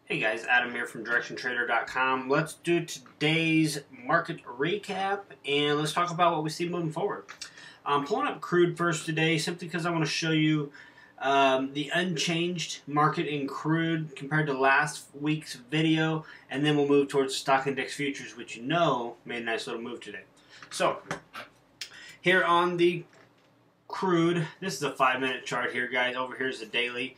Hey guys, Adam here from DirectionTrader.com. Let's do today's market recap and let's talk about what we see moving forward. I'm pulling up crude first today simply because I want to show you the unchanged market in crude compared to last week's video, and then we'll move towards stock index futures, which you know made a nice little move today. So, here on the crude, this is a 5-minute chart here, guys. Over here is the daily.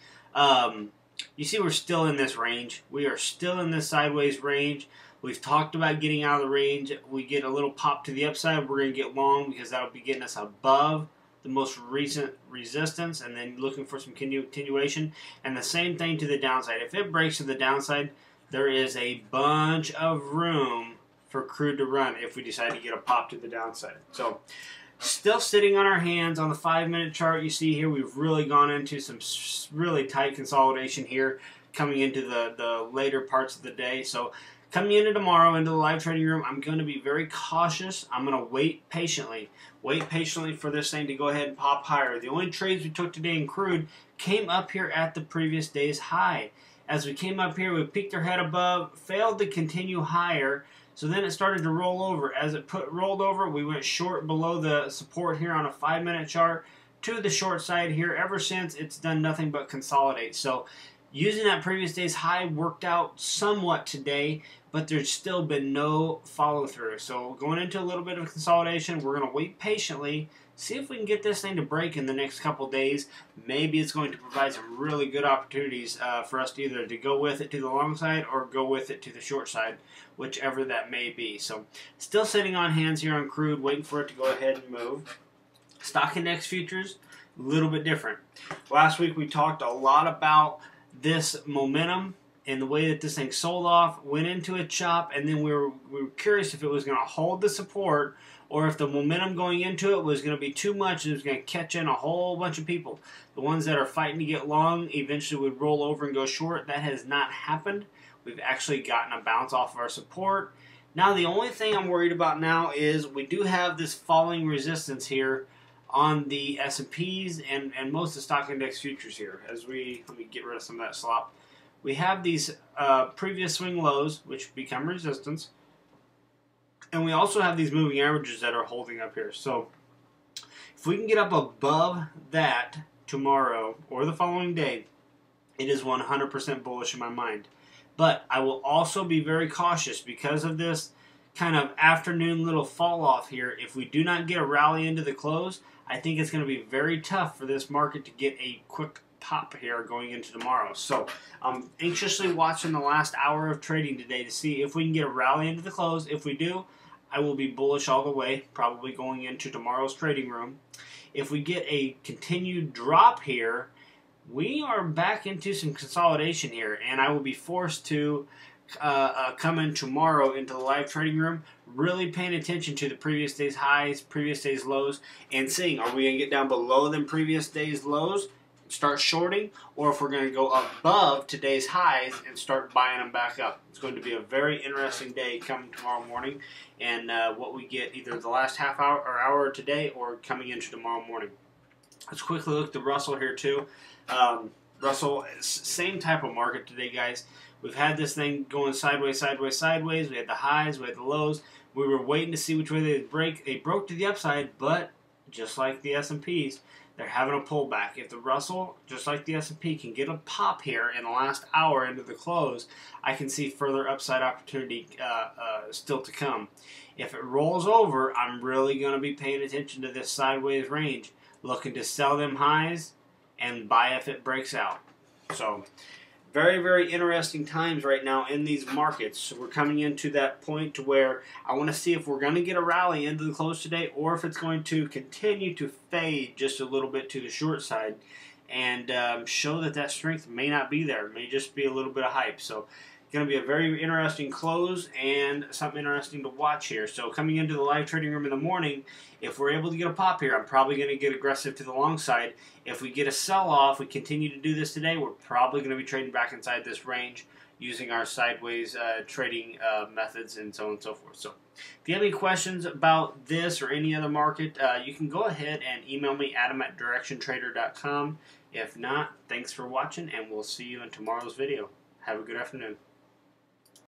You see we're still in this range. We are still in this sideways range. We've talked about getting out of the range. We get a little pop to the upside, we're going to get long because that'll be getting us above the most recent resistance and then looking for some continuation. And the same thing to the downside. If it breaks to the downside, there is a bunch of room for crude to run if we decide to get a pop to the downside. So, still sitting on our hands on the 5-minute chart. You see here we've really gone into some really tight consolidation here coming into the later parts of the day. So coming into tomorrow into the live trading room, I'm going to be very cautious. I'm going to wait patiently. Wait patiently for this thing to go ahead and pop higher. The only trades we took today in crude came up here at the previous day's high. As we came up here, we peeked our head above, failed to continue higher. So then it started to roll over. As it rolled over, we went short below the support here on a 5-minute chart to the short side here. Ever since, it's done nothing but consolidate. So using that previous day's high worked out somewhat today, but there's still been no follow through. So going into a little bit of consolidation, we're going to wait patiently, see if we can get this thing to break in the next couple days. Maybe it's going to provide some really good opportunities for us to either to go with it to the long side or go with it to the short side, whichever that may be. So still sitting on hands here on crude, waiting for it to go ahead and move. Stock index futures, a little bit different. Last week we talked a lot about this momentum and the way that this thing sold off, went into a chop, and then we were curious if it was going to hold the support or if the momentum going into it was going to be too much and it was going to catch in a whole bunch of people. The ones that are fighting to get long eventually would roll over and go short. That has not happened. We've actually gotten a bounce off of our support. Now the only thing I'm worried about now is we do have this falling resistance here on the S&Ps and most of the stock index futures here. Let me get rid of some of that slop. We have these previous swing lows, which become resistance. And we also have these moving averages that are holding up here. So if we can get up above that tomorrow or the following day, it is 100% bullish in my mind. But I will also be very cautious because of this kind of afternoon little fall off here. If we do not get a rally into the close, I think it's going to be very tough for this market to get a quick pop here going into tomorrow. So I'm anxiously watching the last hour of trading today to see if we can get a rally into the close. If we do, I will be bullish all the way, probably going into tomorrow's trading room. If we get a continued drop here, we are back into some consolidation here, and I will be forced to come in tomorrow into the live trading room, really paying attention to the previous day's highs, previous day's lows, and seeing are we going to get down below them previous day's lows, start shorting, or if we're going to go above today's highs and start buying them back up. It's going to be a very interesting day coming tomorrow morning, and what we get either the last half hour or hour today or coming into tomorrow morning. Let's quickly look at the Russell here too. Russell, same type of market today, guys. We've had this thing going sideways, sideways, sideways. We had the highs, we had the lows. We were waiting to see which way they'd break. They broke to the upside, but just like the S&Ps, they're having a pullback. If the Russell, just like the S&P, can get a pop here in the last hour into the close, I can see further upside opportunity still to come. If it rolls over, I'm really going to be paying attention to this sideways range, looking to sell them highs and buy if it breaks out. So very, very interesting times right now in these markets. So we're coming into that point to where I want to see if we're going to get a rally into the close today or if it's going to continue to fade just a little bit to the short side and show that that strength may not be there. It may just be a little bit of hype. So going to be a very interesting close and something interesting to watch here. So coming into the live trading room in the morning, if we're able to get a pop here, I'm probably going to get aggressive to the long side. If we get a sell-off, we continue to do this today, we're probably going to be trading back inside this range using our sideways trading methods and so on and so forth. So if you have any questions about this or any other market, you can go ahead and email me, adam@directiontrader.com. If not, thanks for watching, and we'll see you in tomorrow's video. Have a good afternoon.